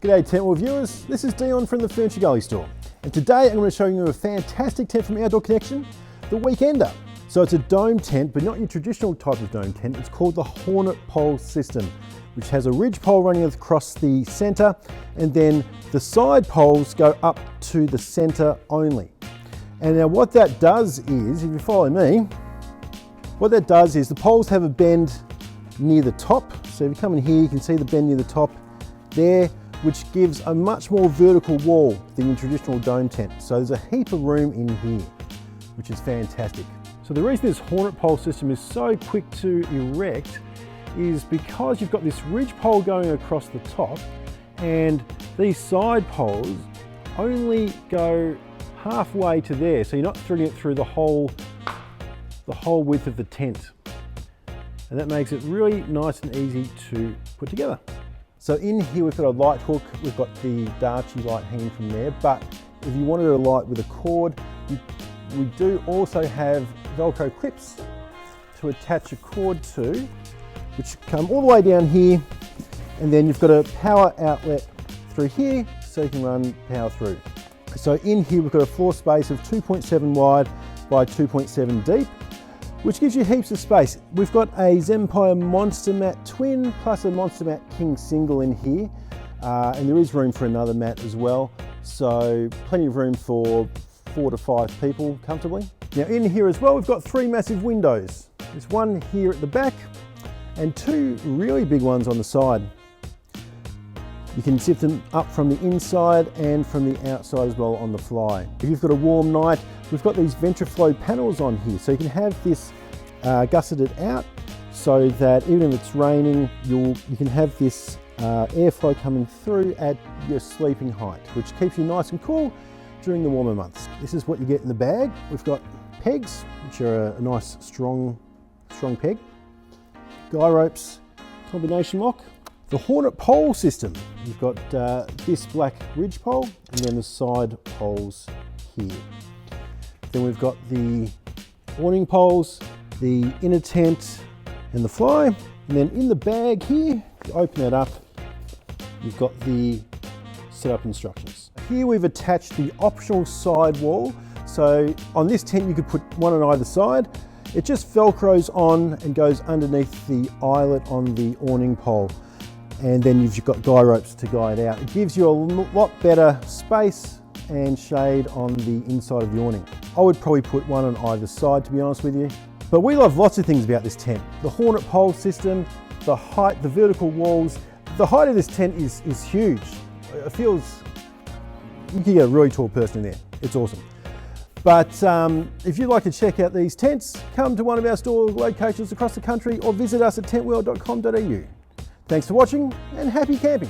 G'day Tentworld viewers, this is Deon from the Ferntree Gully store, and today I'm going to show you a fantastic tent from Outdoor Connection, the Weekender. So it's a dome tent, but not your traditional type of dome tent. It's called the Hornet Pole system, which has a ridge pole running across the centre, and then the side poles go up to the centre only. And now what that does is, if you follow me, what that does is the poles have a bend near the top. So if you come in here, you can see the bend near the top there, which gives a much more vertical wall than your traditional dome tent. So there's a heap of room in here, which is fantastic. So the reason this Hornet Pole system is so quick to erect is because you've got this ridge pole going across the top, and these side poles only go halfway to there. So you're not threading it through the whole width of the tent. And that makes it really nice and easy to put together. So in here we've got a light hook, we've got the Darchi light hanging from there, but if you wanted a light with a cord, we do also have Velcro clips to attach a cord to, which come all the way down here, and then you've got a power outlet through here so you can run power through. So in here we've got a floor space of 2.7 wide by 2.7 deep, which gives you heaps of space. We've got a Zempire Monster Mat Twin plus a Monster Mat King Single in here, and there is room for another mat as well, so plenty of room for 4 to 5 people comfortably. Now in here as well, we've got 3 massive windows. There's one here at the back and 2 really big ones on the side. You can zip them up from the inside and from the outside as well on the fly. If you've got a warm night, we've got these Ventraflow panels on here, so you can have this gusseted out so that even if it's raining, you can have this airflow coming through at your sleeping height, which keeps you nice and cool during the warmer months. This is what you get in the bag. We've got pegs, which are a nice strong peg, guy ropes, combination lock. The Hornet Pole system, you've got this black ridge pole and then the side poles here. Then we've got the awning poles, the inner tent and the fly. And then in the bag here, you open that up, you've got the setup instructions. Here we've attached the optional side wall. So on this tent you could put one on either side. It just velcros on and goes underneath the eyelet on the awning pole. And then you've got guy ropes to guide out. It gives you a lot better space and shade on the inside of the awning. I would probably put one on either side, to be honest with you. But we love lots of things about this tent. The Hornet Pole system, the height, the vertical walls. The height of this tent is huge. It feels, you can get a really tall person in there. It's awesome. But if you'd like to check out these tents, come to one of our store locations across the country or visit us at tentworld.com.au. Thanks for watching and happy camping.